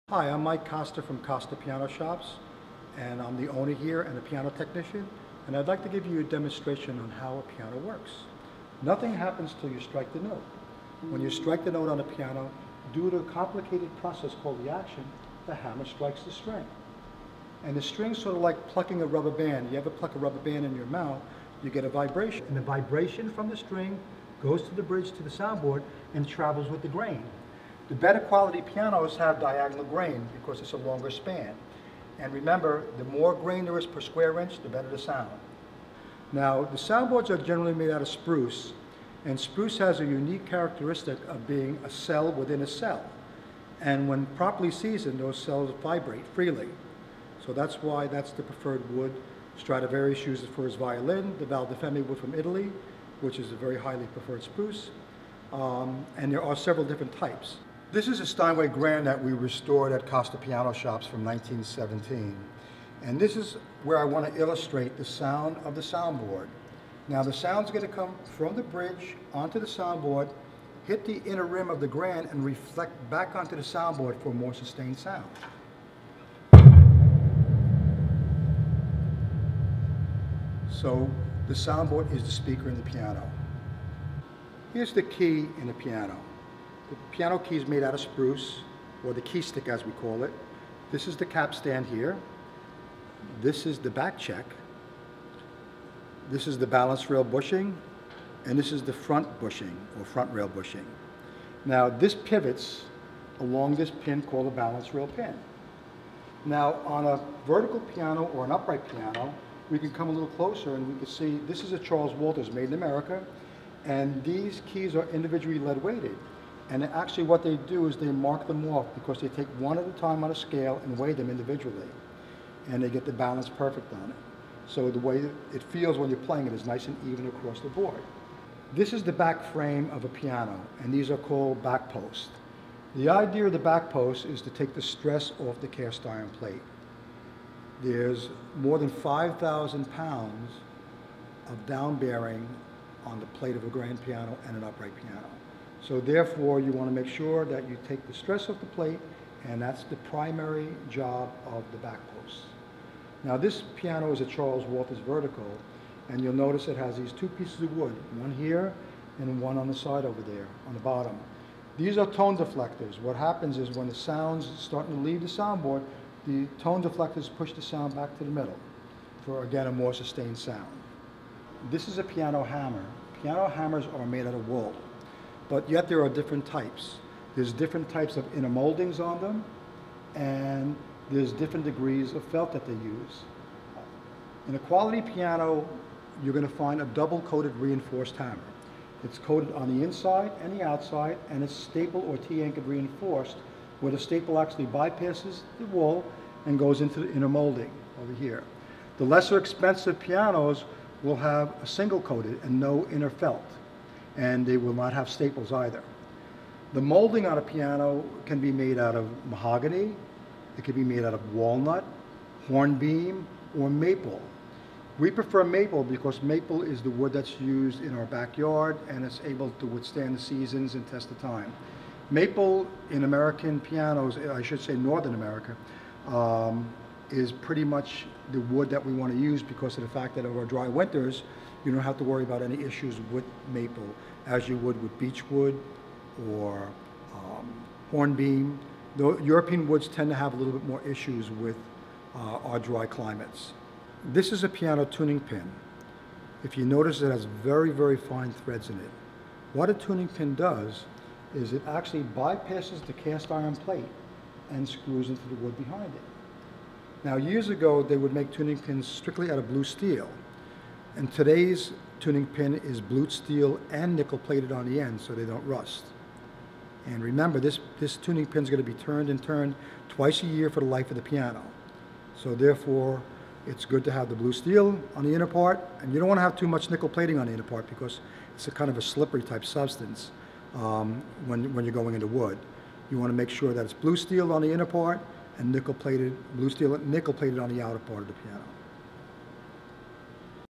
Hi, I'm Mike Costa from Costa Piano Shops, and I'm the owner here and a piano technician, and I'd like to give you a demonstration on how a piano works. Nothing happens till you strike the note. When you strike the note on a piano, due to a complicated process called the action, the hammer strikes the string. And the string's sort of like plucking a rubber band. You ever pluck a rubber band in your mouth, you get a vibration. And the vibration from the string goes to the bridge to the soundboard and travels with the grain. The better quality pianos have diagonal grain because it's a longer span. And remember, the more grain there is per square inch, the better the sound. Now, the soundboards are generally made out of spruce, and spruce has a unique characteristic of being a cell within a cell. And when properly seasoned, those cells vibrate freely. So that's why that's the preferred wood. Stradivarius uses for his violin, the Valdifemi wood from Italy, which is a very highly preferred spruce. And there are several different types. This is a Steinway Grand that we restored at Costa Piano Shops from 1917. And this is where I want to illustrate the sound of the soundboard. Now the sound's going to come from the bridge onto the soundboard, hit the inner rim of the Grand, and reflect back onto the soundboard for a more sustained sound. So the soundboard is the speaker in the piano. Here's the key in the piano. The piano key is made out of spruce, or the key stick as we call it. This is the capstan here. This is the back check. This is the balance rail bushing, and this is the front bushing, or front rail bushing. Now this pivots along this pin called a balance rail pin. Now on a vertical piano or an upright piano, we can come a little closer and we can see this is a Charles Walters made in America, and these keys are individually lead weighted. And actually what they do is they mark them off because they take one at a time on a scale and weigh them individually. And they get the balance perfect on it. So the way it feels when you're playing it is nice and even across the board. This is the back frame of a piano, and these are called back posts. The idea of the back post is to take the stress off the cast iron plate. There's more than 5,000 pounds of down bearing on the plate of a grand piano and an upright piano. So therefore, you want to make sure that you take the stress off the plate, and that's the primary job of the back post. Now this piano is a Charles Walters vertical, and you'll notice it has these two pieces of wood, one here and one on the side over there, on the bottom. These are tone deflectors. What happens is when the sound's starting to leave the soundboard, the tone deflectors push the sound back to the middle for, again, a more sustained sound. This is a piano hammer. Piano hammers are made out of wool. But yet there are different types. There's different types of inner moldings on them, and there's different degrees of felt that they use. In a quality piano, you're going to find a double-coated reinforced hammer. It's coated on the inside and the outside, and it's staple or T-anchored reinforced, where the staple actually bypasses the wool and goes into the inner molding over here. The lesser expensive pianos will have a single-coated and no inner felt, and they will not have staples either. The molding on a piano can be made out of mahogany, it can be made out of walnut, hornbeam, or maple. We prefer maple because maple is the wood that's used in our backyard, and it's able to withstand the seasons and test the time. Maple in American pianos, I should say Northern America, is pretty much the wood that we want to use because of the fact that over dry winters, you don't have to worry about any issues with maple as you would with beechwood or hornbeam. The European woods tend to have a little bit more issues with our dry climates. This is a piano tuning pin. If you notice, it has very, very fine threads in it. What a tuning pin does is it actually bypasses the cast iron plate and screws into the wood behind it. Now, years ago, they would make tuning pins strictly out of blue steel. And today's tuning pin is blued steel and nickel plated on the end so they don't rust. And remember, this tuning pin is going to be turned and turned twice a year for the life of the piano. So therefore, it's good to have the blue steel on the inner part, and you don't want to have too much nickel plating on the inner part because it's a kind of a slippery type substance when you're going into wood. You want to make sure that it's blue steel on the inner part and blue steel nickel plated on the outer part of the piano.